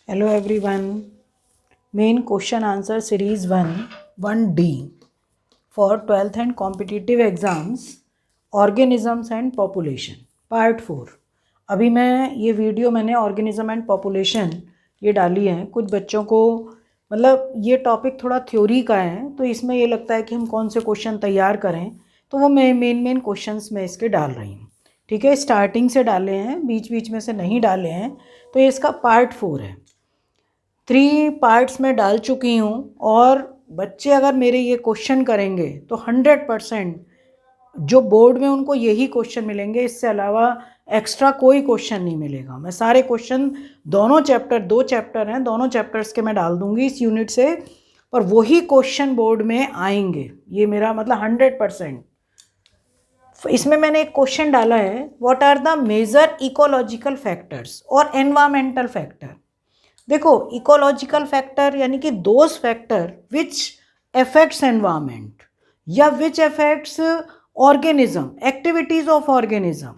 Hello everyone. Main question answer series 1 1D for 12th and competitive exams organisms and population part 4. अभी ये video मैंने organism and population ये डाली है। कुछ बच्चों को मतलब ये टॉपिक थोड़ा थ्योरी का है, तो इसमें ये लगता है कि हम कौन से क्वेश्चन तैयार करें, तो वो मैं मेन क्वेश्चंस मैं इसके डाल रही हूँ। ठीक है, स्टार्टिंग से डाले हैं, बीच बीच में से नहीं डाले हैं, तो ये इसका पार्ट 4 है। 3 पार्ट्स में डाल चुकी हूँ और बच्चे अगर मेरे ये क्वेश्चन करेंगे तो 100% जो बोर्ड में उनको यही क्वेश्चन मिलेंगे, इससे अलावा एक्स्ट्रा कोई क्वेश्चन नहीं मिलेगा। मैं सारे क्वेश्चन दोनों चैप्टर 2 चैप्टर हैं, दोनों चैप्टर्स के मैं डाल दूंगी इस यूनिट से, पर वही क्वेश्चन बोर्ड में आएंगे, ये मेरा मतलब 100%। इसमें मैंने एक क्वेश्चन डाला है, what are the major ecological factors और एनवायरमेंटल फैक्टर। देखो, इकोलॉजिकल फैक्टर यानी कि those factor which affects environment या which affects organism, activities of organism.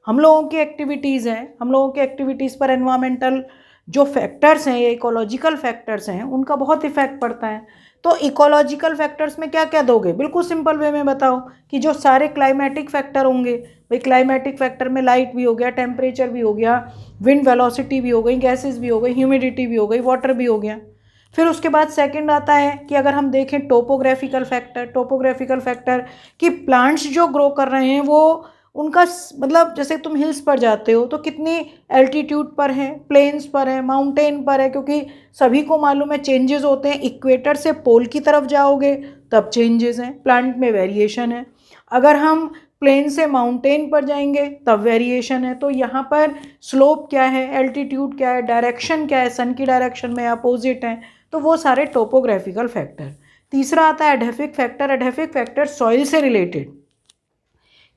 हम लोगों की एक्टिविटीज़ हैं, हम लोगों की एक्टिविटीज़ पर एनवायरमेंटल जो फैक्टर्स हैं, ये इकोलॉजिकल फैक्टर्स हैं, उनका बहुत इफेक्ट पड़ता है। तो इकोलॉजिकल फैक्टर्स में क्या क्या दोगे? बिल्कुल सिंपल वे में बताओ कि जो सारे क्लाइमेटिक फैक्टर होंगे, भाई क्लाइमेटिक फैक्टर में लाइट भी हो गया, टेम्परेचर भी हो गया, विंड वेलोसिटी भी हो गई, गैसेस भी हो गई, ह्यूमिडिटी भी हो गई, वाटर भी हो गया। फिर उसके बाद सेकंड आता है कि अगर हम देखें टोपोग्राफिकल फैक्टर, टोपोग्राफिकल फैक्टर कि प्लांट्स जो ग्रो कर रहे हैं वो उनका मतलब जैसे तुम हिल्स पर जाते हो तो कितनी एल्टीट्यूड पर है, प्लेन्स पर है, माउंटेन पर है, क्योंकि सभी को मालूम है चेंजेस होते हैं। इक्वेटर से पोल की तरफ जाओगे तब चेंजेस हैं, प्लांट में वेरिएशन है। अगर हम प्लेन से माउंटेन पर जाएंगे तब वेरिएशन है। तो यहाँ पर स्लोप क्या है, एल्टीट्यूड क्या है, डायरेक्शन क्या है, सन की डायरेक्शन में अपोजिट है, तो वो सारे टोपोग्राफिकल फैक्टर। तीसरा आता है एडहेफिक फैक्टर। एडहेफिक फैक्टर सॉइल से रिलेटेड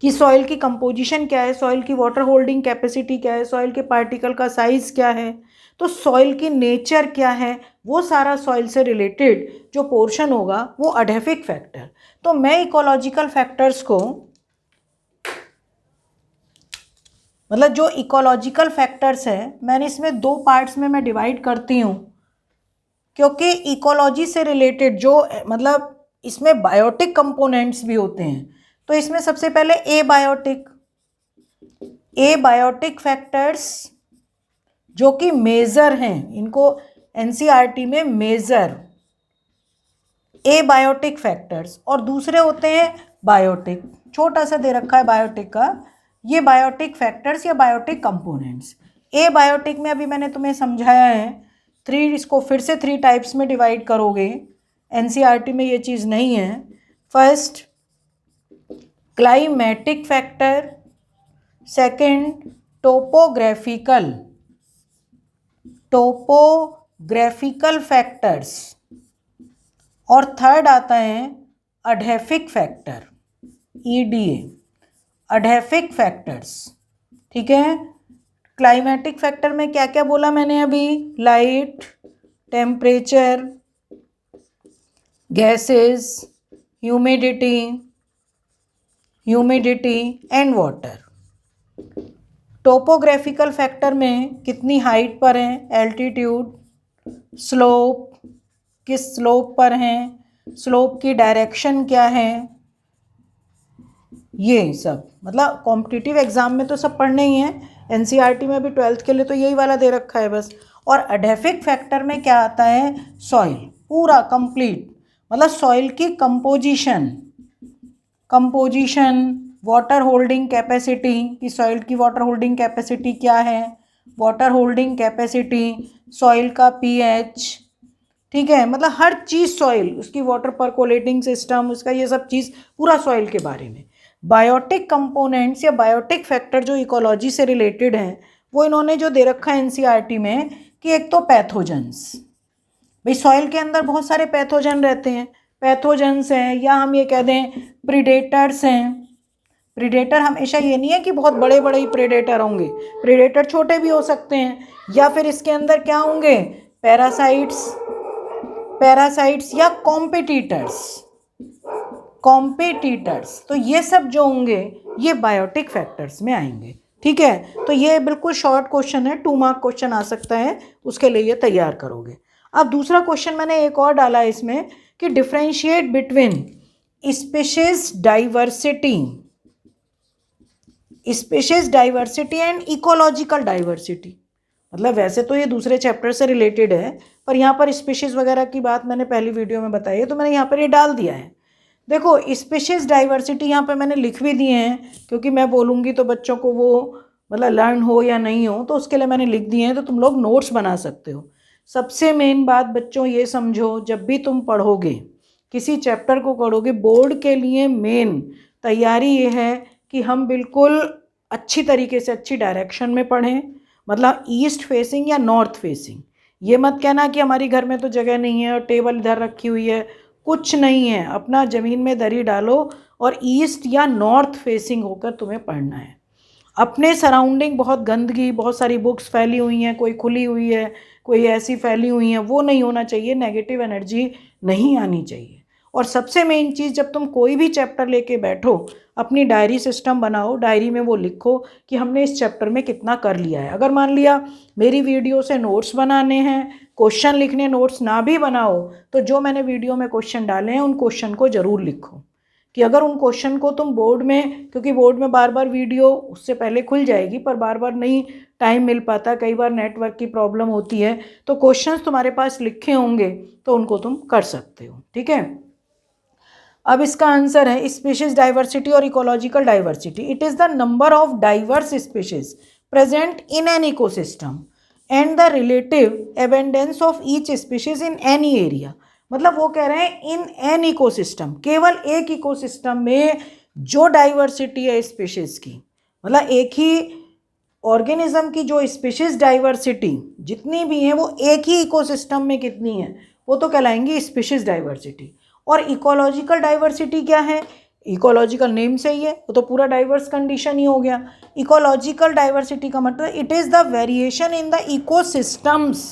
कि सॉइल की कंपोजिशन क्या है, सॉइल की वाटर होल्डिंग कैपेसिटी क्या है, सॉइल के पार्टिकल का साइज क्या है, तो सॉइल की नेचर क्या है, वो सारा सॉइल से रिलेटेड जो पोर्शन होगा वो एडहेफिक फैक्टर। तो मैं इकोलॉजिकल फैक्टर्स को मतलब जो इकोलॉजिकल फैक्टर्स है मैंने इसमें 2 पार्ट्स में मैं डिवाइड करती हूँ, क्योंकि इकोलॉजी से रिलेटेड जो मतलब इसमें बायोटिक कंपोनेंट्स भी होते हैं। तो इसमें सबसे पहले एबायोटिक फैक्टर्स जो कि मेजर हैं, इनको एनसीईआरटी में मेजर एबायोटिक फैक्टर्स, और दूसरे होते हैं बायोटिक, छोटा सा दे रखा है बायोटिक का, ये बायोटिक फैक्टर्स या बायोटिक कंपोनेंट्स। एबायोटिक में अभी मैंने तुम्हें समझाया है 3, इसको फिर से 3 टाइप्स में डिवाइड करोगे, एनसीईआरटी में ये चीज़ नहीं है। First climatic factor, second topographical factors, और थर्ड आता है एडहेफिक फैक्टर, ईडीए, एडहेफिक फैक्टर्स। ठीक है, क्लाइमेटिक फैक्टर में क्या क्या बोला मैंने अभी? Light, temperature, gases, humidity and water. Topographical factor में कितनी हाइट पर हैं, एल्टीट्यूड, स्लोप, किस स्लोप पर हैं, स्लोप की डायरेक्शन क्या है, ये सब मतलब कॉम्पिटिटिव एग्जाम में तो सब पढ़ने ही है, एनसीईआरटी में भी 12th के लिए तो यही वाला दे रखा है बस। और एडहेफिक फैक्टर में क्या आता है? सॉइल, पूरा कंप्लीट, मतलब सॉइल की कंपोजिशन, वाटर होल्डिंग कैपेसिटी कि सॉइल की वाटर होल्डिंग कैपेसिटी क्या है, वाटर होल्डिंग कैपेसिटी, सॉइल का पीएच, ठीक है, मतलब हर चीज़ सॉइल, उसकी वाटर परकोलेटिंग सिस्टम, उसका ये सब चीज़ पूरा सॉइल के बारे में। बायोटिक कंपोनेंट्स या बायोटिक फैक्टर जो इकोलॉजी से रिलेटेड हैं, वो इन्होंने जो दे रखा है एनसीईआरटी में कि एक तो पैथोजेंस, भाई सॉइल के अंदर बहुत सारे पैथोजन रहते हैं, पैथोजेंस हैं, या हम ये कह दें प्रीडेटर्स हैं। प्रीडेटर हमेशा ये नहीं है कि बहुत बड़े बड़े ही प्रीडेटर होंगे, प्रीडेटर छोटे भी हो सकते हैं, या फिर इसके अंदर क्या होंगे? पैरासाइट्स या कॉम्पिटिटर्स। तो ये सब जो होंगे ये बायोटिक फैक्टर्स में आएंगे। ठीक है, तो ये बिल्कुल शॉर्ट क्वेश्चन है, 2 मार्क क्वेश्चन आ सकता है, उसके लिए ये तैयार करोगे। अब दूसरा क्वेश्चन मैंने एक और डाला है इसमें कि differentiate between species diversity and ecological diversity. मतलब वैसे तो ये दूसरे चैप्टर से रिलेटेड है, पर यहाँ पर स्पीशीज वगैरह की बात मैंने पहली वीडियो में बताई है, तो मैंने यहाँ पर ये डाल दिया है। देखो स्पीशीज डाइवर्सिटी यहाँ पे मैंने लिख भी दिए हैं, क्योंकि मैं बोलूँगी तो बच्चों को वो मतलब लर्न हो या नहीं हो, तो उसके लिए मैंने लिख दिए हैं, तो तुम लोग नोट्स बना सकते हो। सबसे मेन बात बच्चों ये समझो, जब भी तुम पढ़ोगे किसी चैप्टर को पढ़ोगे बोर्ड के लिए, मेन तैयारी ये है कि हम बिल्कुल अच्छी तरीके से अच्छी डायरेक्शन में पढ़ें, मतलब ईस्ट फेसिंग या नॉर्थ फेसिंग। ये मत कहना कि हमारी घर में तो जगह नहीं है और टेबल इधर रखी हुई है, कुछ नहीं है, अपना ज़मीन में दरी डालो और ईस्ट या नॉर्थ फेसिंग होकर तुम्हें पढ़ना है। अपने सराउंडिंग बहुत गंदगी, बहुत सारी बुक्स फैली हुई हैं, कोई खुली हुई है, कोई ऐसी फैली हुई हैं, वो नहीं होना चाहिए, नेगेटिव एनर्जी नहीं आनी चाहिए। और सबसे मेन चीज़, जब तुम कोई भी चैप्टर लेके बैठो अपनी डायरी सिस्टम बनाओ, डायरी में वो लिखो कि हमने इस चैप्टर में कितना कर लिया है। अगर मान लिया मेरी वीडियो से नोट्स बनाने हैं, क्वेश्चन लिखने, नोट्स ना भी बनाओ तो जो मैंने वीडियो में क्वेश्चन डाले हैं उन क्वेश्चन को ज़रूर लिखो, कि अगर उन क्वेश्चन को तुम बोर्ड में, क्योंकि बोर्ड में बार बार वीडियो उससे पहले खुल जाएगी, पर बार बार नहीं टाइम मिल पाता, कई बार नेटवर्क की प्रॉब्लम होती है, तो क्वेश्चंस तुम्हारे पास लिखे होंगे तो उनको तुम कर सकते हो। ठीक है, अब इसका आंसर है स्पीशीज डाइवर्सिटी और ecological diversity. It is the number of diverse species present in an ecosystem and the relative abundance of each species in any area. मतलब वो कह रहे हैं इन एन इकोसिस्टम, केवल एक इकोसिस्टम में जो डाइवर्सिटी है स्पीशीज की, मतलब एक ही ऑर्गेनिज्म की जो स्पीशीज डाइवर्सिटी जितनी भी है वो एक ही इकोसिस्टम में कितनी है, वो तो कहलाएंगी स्पीशीज डाइवर्सिटी। और इकोलॉजिकल डाइवर्सिटी क्या है, इकोलॉजिकल नेम से ही है, वो तो पूरा डाइवर्स कंडीशन ही हो गया। इकोलॉजिकल डाइवर्सिटी का मतलब it is the variation in the ecosystems,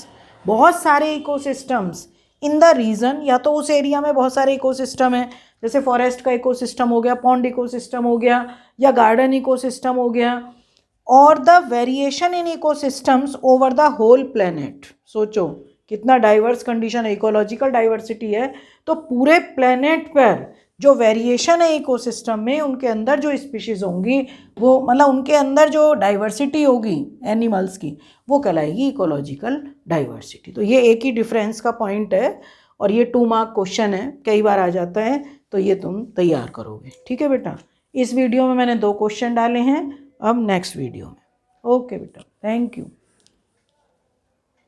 बहुत सारे इकोसिस्टम्स इन द रीजन, या तो उस एरिया में बहुत सारे इकोसिस्टम है, जैसे फॉरेस्ट का इकोसिस्टम हो गया, पॉन्ड इकोसिस्टम हो गया, या गार्डन इकोसिस्टम हो गया, और the variation in ecosystems over the whole planet. सोचो कितना डाइवर्स कंडीशन है, इकोलॉजिकल डाइवर्सिटी है तो पूरे प्लेनेट पर जो वेरिएशन है इकोसिस्टम में, उनके अंदर जो स्पीशीज़ होंगी वो, मतलब उनके अंदर जो डाइवर्सिटी होगी एनिमल्स की, वो कहलाएगी इकोलॉजिकल डाइवर्सिटी। तो ये एक ही डिफरेंस का पॉइंट है और ये 2 मार्क क्वेश्चन है, कई बार आ जाता है, तो ये तुम तैयार करोगे। ठीक है बेटा, इस वीडियो में मैंने 2 क्वेश्चन डाले हैं, अब नेक्स्ट वीडियो में। ओके बेटा, थैंक यू।